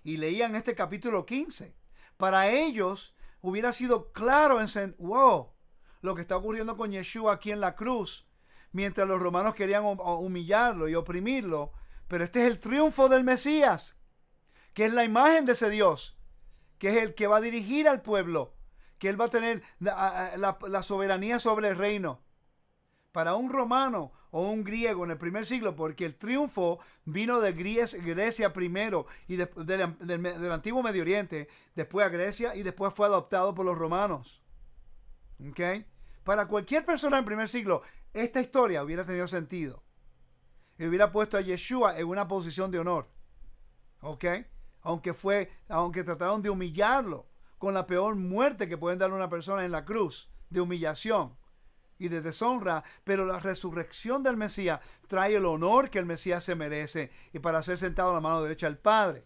y leían este capítulo 15, para ellos hubiera sido claro en wow, lo que está ocurriendo con Yeshua aquí en la cruz, mientras los romanos querían humillarlo y oprimirlo. Pero este es el triunfo del Mesías, que es la imagen de ese Dios, que es el que va a dirigir al pueblo, que él va a tener la soberanía sobre el reino. Para un romano o un griego en el primer siglo, porque el triunfo vino de Grecia primero y del antiguo Medio Oriente, después a Grecia y después fue adoptado por los romanos. ¿Okay? Para cualquier persona en el primer siglo, esta historia hubiera tenido sentido. Y hubiera puesto a Yeshua en una posición de honor. ¿Ok? Aunque trataron de humillarlo con la peor muerte que pueden darle a una persona en la cruz, de humillación y de deshonra, pero la resurrección del Mesías trae el honor que el Mesías se merece y para ser sentado a la mano derecha del Padre,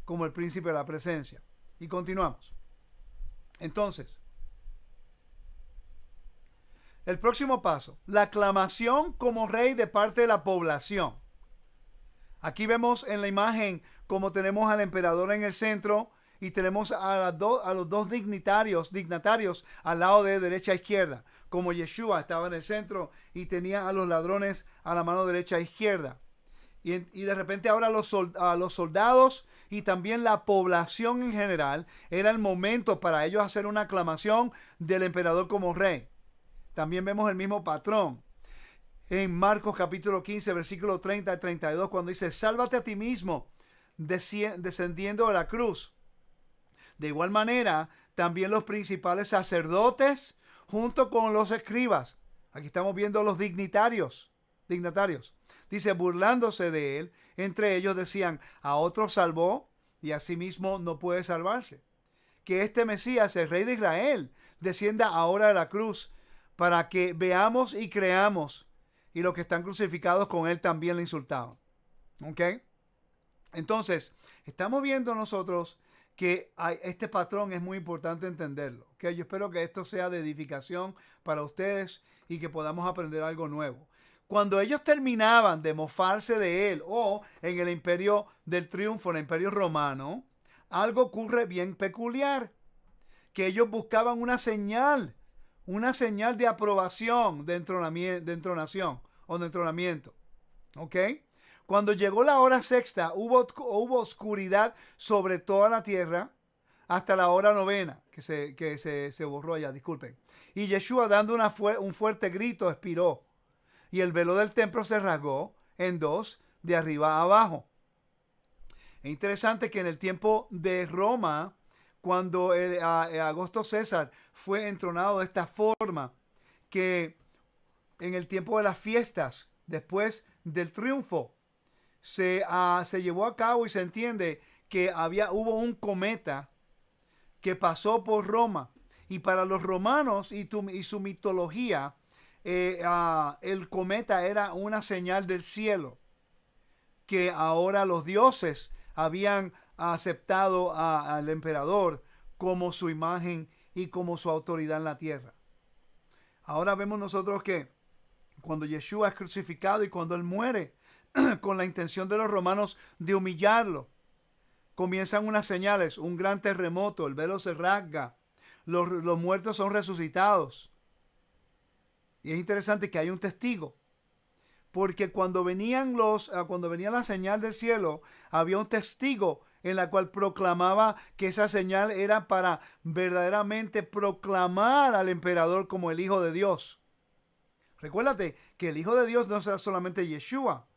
como el príncipe de la presencia. Y continuamos. Entonces, el próximo paso, la aclamación como rey de parte de la población. Aquí vemos en la imagen como tenemos al emperador en el centro y tenemos a los dos dignatarios al lado de derecha e izquierda, como Yeshua estaba en el centro y tenía a los ladrones a la mano derecha e izquierda. Y de repente ahora a los soldados y también la población en general, era el momento para ellos hacer una aclamación del emperador como rey. También vemos el mismo patrón en Marcos capítulo 15, versículo 30 al 32, cuando dice, sálvate a ti mismo descendiendo de la cruz. De igual manera, también los principales sacerdotes junto con los escribas. Aquí estamos viendo los dignatarios. Dice, burlándose de él, entre ellos decían, a otro salvó y a sí mismo no puede salvarse. Que este Mesías, el rey de Israel, descienda ahora de la cruz para que veamos y creamos. Y los que están crucificados con él también le insultaban. ¿Ok? Entonces, estamos viendo nosotros que este patrón es muy importante entenderlo. ¿Ok? Yo espero que esto sea de edificación para ustedes y que podamos aprender algo nuevo. Cuando ellos terminaban de mofarse de él o en el imperio del triunfo, el imperio romano, algo ocurre bien peculiar. Que ellos buscaban una señal de aprobación de entronación o de entronamiento. ¿Ok? Cuando llegó la hora sexta, hubo oscuridad sobre toda la tierra hasta la hora novena, que se borró ya, disculpen. Y Yeshua, dando un fuerte grito, expiró. Y el velo del templo se rasgó en dos, de arriba a abajo. Es interesante que en el tiempo de Roma, cuando Augusto César fue entronado de esta forma, que en el tiempo de las fiestas, después del triunfo, se llevó a cabo y se entiende que hubo un cometa que pasó por Roma. Y para los romanos y su mitología, el cometa era una señal del cielo, que ahora los dioses habían aceptado al emperador como su imagen y como su autoridad en la tierra. Ahora vemos nosotros que cuando Yeshua es crucificado y cuando él muere, con la intención de los romanos de humillarlo, comienzan unas señales, un gran terremoto, el velo se rasga, los muertos son resucitados. Y es interesante que hay un testigo, porque cuando venía la señal del cielo, había un testigo en la cual proclamaba que esa señal era para verdaderamente proclamar al emperador como el Hijo de Dios. Recuérdate que el Hijo de Dios no era solamente Yeshua.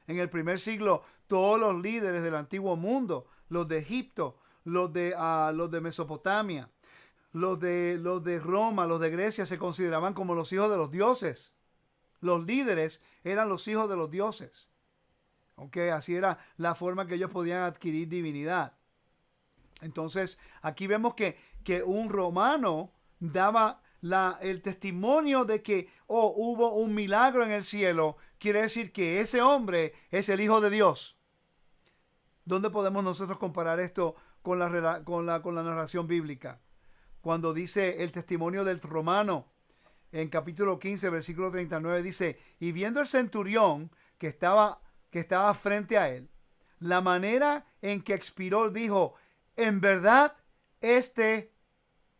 En el primer siglo, todos los líderes del antiguo mundo, los de Egipto, los de Mesopotamia, los de Roma, los de Grecia, se consideraban como los hijos de los dioses. Los líderes eran los hijos de los dioses. Así era la forma que ellos podían adquirir divinidad. Entonces, aquí vemos que un romano daba el testimonio de que hubo un milagro en el cielo. Quiere decir que ese hombre es el Hijo de Dios. ¿Dónde podemos nosotros comparar esto con la narración bíblica? Cuando dice el testimonio del romano, en capítulo 15, versículo 39, dice: y viendo el centurión que estaba frente a él, la manera en que expiró, dijo: en verdad, este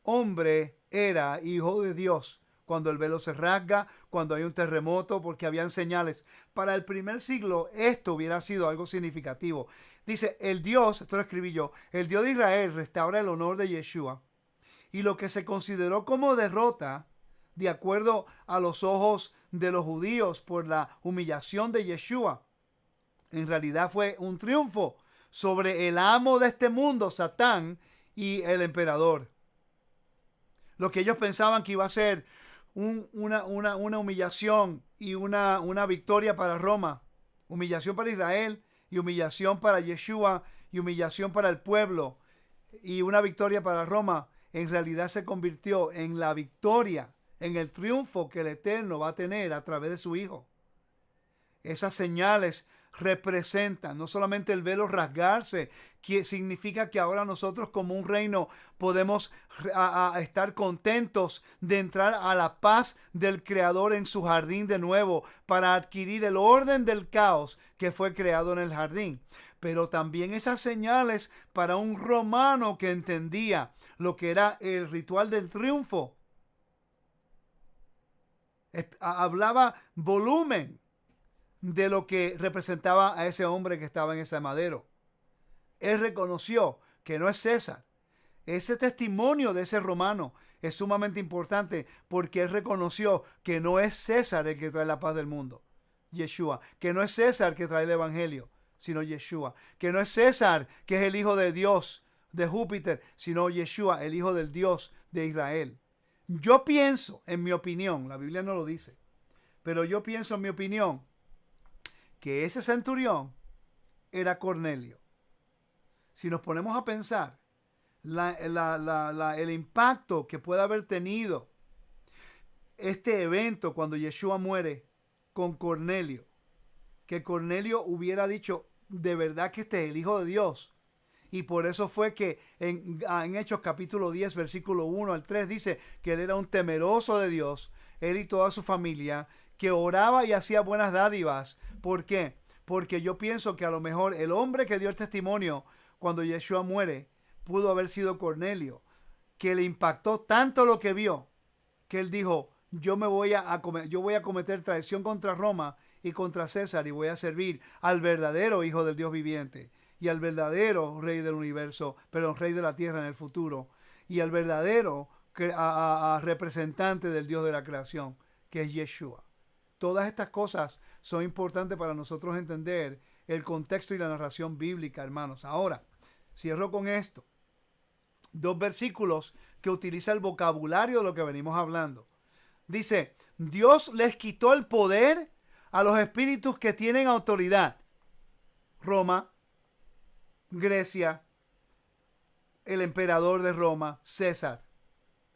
hombre era Hijo de Dios. Cuando el velo se rasga, cuando hay un terremoto, porque habían señales. Para el primer siglo, esto hubiera sido algo significativo. Dice, esto lo escribí yo, el Dios de Israel restaura el honor de Yeshua. Y lo que se consideró como derrota, de acuerdo a los ojos de los judíos por la humillación de Yeshua, en realidad fue un triunfo sobre el amo de este mundo, Satán, y el emperador. Lo que ellos pensaban que iba a ser una humillación y una victoria para Roma, humillación para Israel y humillación para Yeshua y humillación para el pueblo y una victoria para Roma, en realidad se convirtió en la victoria, en el triunfo que el Eterno va a tener a través de su Hijo. Esas señales representan no solamente el velo rasgarse, que significa que ahora nosotros como un reino podemos estar contentos de entrar a la paz del Creador en su jardín de nuevo para adquirir el orden del caos que fue creado en el jardín. Pero también esas señales para un romano que entendía lo que era el ritual del triunfo. Hablaba volumen de lo que representaba a ese hombre que estaba en ese madero. Él reconoció que no es César. Ese testimonio de ese romano es sumamente importante porque él reconoció que no es César el que trae la paz del mundo, Yeshua. Que no es César que trae el evangelio, sino Yeshua. Que no es César que es el hijo de Dios, de Júpiter, sino Yeshua, el hijo del Dios de Israel. Yo pienso, en mi opinión, la Biblia no lo dice, pero yo pienso en mi opinión, que ese centurión era Cornelio. Si nos ponemos a pensar el impacto que puede haber tenido este evento cuando Yeshua muere con Cornelio, que Cornelio hubiera dicho, de verdad que este es el Hijo de Dios. Y por eso fue que en Hechos capítulo 10, versículo 1 al 3, dice que él era un temeroso de Dios, él y toda su familia, que oraba y hacía buenas dádivas. ¿Por qué? Porque yo pienso que a lo mejor el hombre que dio el testimonio cuando Yeshua muere pudo haber sido Cornelio, que le impactó tanto lo que vio, que él dijo, yo voy a cometer traición contra Roma y contra César y voy a servir al verdadero Hijo del Dios viviente y al verdadero Rey del universo, Rey de la tierra en el futuro, y al verdadero representante del Dios de la creación, que es Yeshua. Todas estas cosas son importantes para nosotros entender el contexto y la narración bíblica, hermanos. Ahora, cierro con esto. 2 versículos que utiliza el vocabulario de lo que venimos hablando. Dice, Dios les quitó el poder a los espíritus que tienen autoridad. Roma, Grecia, el emperador de Roma, César.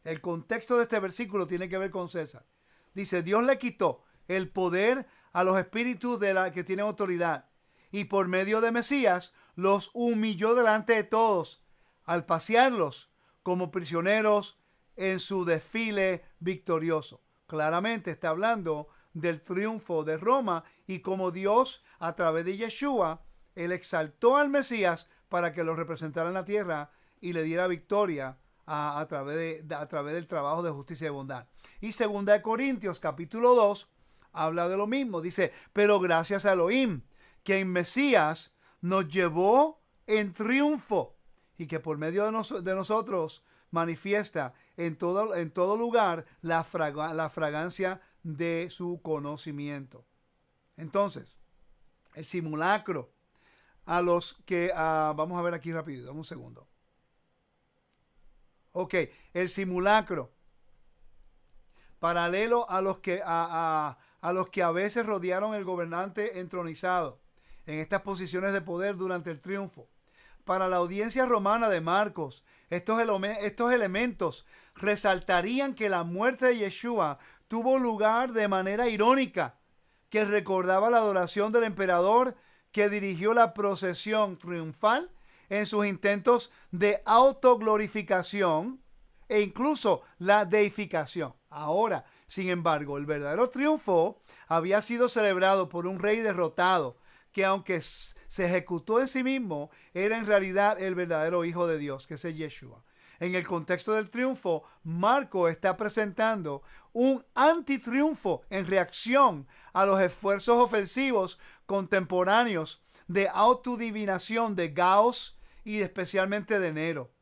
El contexto de este versículo tiene que ver con César. Dice, Dios le quitó el poder a los espíritus que tienen autoridad y por medio de Mesías los humilló delante de todos al pasearlos como prisioneros en su desfile victorioso. Claramente está hablando del triunfo de Roma y cómo Dios, a través de Yeshua, él exaltó al Mesías para que lo representara en la tierra y le diera victoria a través del trabajo de justicia y bondad. Y 2 Corintios capítulo 2 habla de lo mismo. Dice, pero gracias a Elohim, que en Mesías nos llevó en triunfo y que por medio de nosotros manifiesta en todo lugar la fragancia de su conocimiento. Entonces, el simulacro a los que, vamos a ver aquí rápido, dame un segundo. Ok, el simulacro, paralelo a los que a veces rodearon el gobernante entronizado en estas posiciones de poder durante el triunfo. Para la audiencia romana de Marcos, estos elementos resaltarían que la muerte de Yeshua tuvo lugar de manera irónica, que recordaba la adoración del emperador que dirigió la procesión triunfal en sus intentos de autoglorificación e incluso la deificación. Ahora, sin embargo, el verdadero triunfo había sido celebrado por un rey derrotado, que aunque se ejecutó en sí mismo, era en realidad el verdadero Hijo de Dios, que es el Yeshua. En el contexto del triunfo, Marco está presentando un antitriunfo en reacción a los esfuerzos ofensivos contemporáneos de autodivinación de Gauss y especialmente de Nero.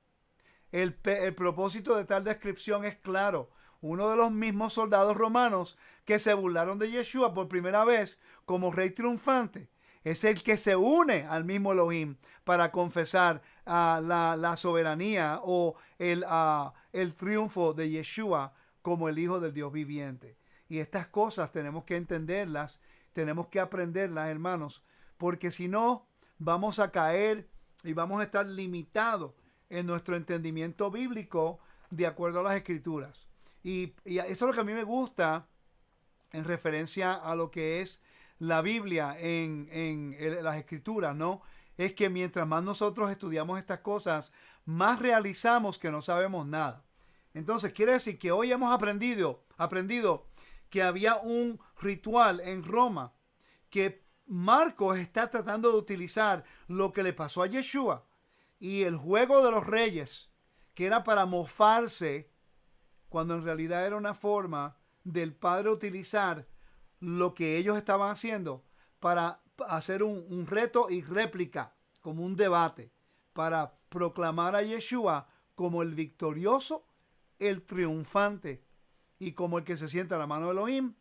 El propósito de tal descripción es claro. Uno de los mismos soldados romanos que se burlaron de Yeshua por primera vez como rey triunfante es el que se une al mismo Elohim para confesar la soberanía o el triunfo de Yeshua como el Hijo del Dios viviente. Y estas cosas tenemos que entenderlas, tenemos que aprenderlas, hermanos, porque si no, vamos a caer y vamos a estar limitados en nuestro entendimiento bíblico de acuerdo a las Escrituras. Y eso es lo que a mí me gusta en referencia a lo que es la Biblia en las Escrituras, ¿no? Es que mientras más nosotros estudiamos estas cosas, más realizamos que no sabemos nada. Entonces, quiere decir que hoy hemos aprendido que había un ritual en Roma que Marcos está tratando de utilizar lo que le pasó a Yeshua y el juego de los reyes, que era para mofarse, cuando en realidad era una forma del Padre utilizar lo que ellos estaban haciendo para hacer un reto y réplica, como un debate, para proclamar a Yeshua como el victorioso, el triunfante y como el que se sienta a la mano de Elohim,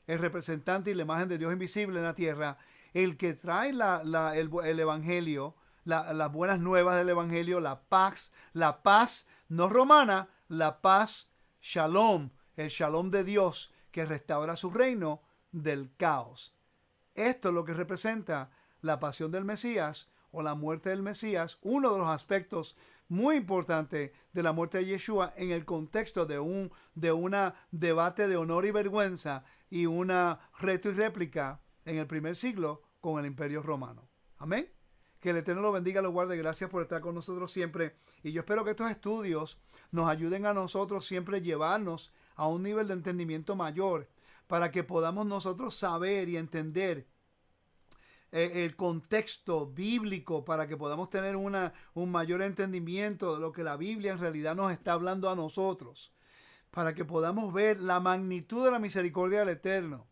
el representante y la imagen de Dios invisible en la tierra, el que trae el evangelio, las buenas nuevas del evangelio, la paz no romana, la paz shalom, el shalom de Dios que restaura su reino del caos. Esto es lo que representa la pasión del Mesías o la muerte del Mesías, uno de los aspectos muy importantes de la muerte de Yeshua en el contexto de un debate de honor y vergüenza y una reto y réplica en el primer siglo con el Imperio Romano. Amén. Que el Eterno lo bendiga, lo guarde. Gracias por estar con nosotros siempre. Y yo espero que estos estudios nos ayuden a nosotros siempre llevarnos a un nivel de entendimiento mayor para que podamos nosotros saber y entender el contexto bíblico, para que podamos tener un mayor entendimiento de lo que la Biblia en realidad nos está hablando a nosotros, para que podamos ver la magnitud de la misericordia del Eterno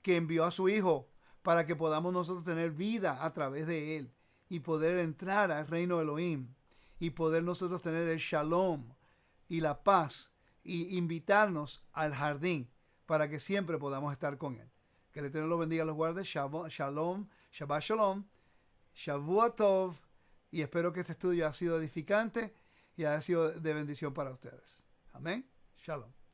que envió a su Hijo, para que podamos nosotros tener vida a través de Él y poder entrar al reino de Elohim y poder nosotros tener el shalom y la paz y invitarnos al jardín para que siempre podamos estar con Él. Que el Eterno los bendiga, los guarde. Shalom, Shabbat Shalom, Shavua Tov, y espero que este estudio haya sido edificante y haya sido de bendición para ustedes. Amén. Shalom.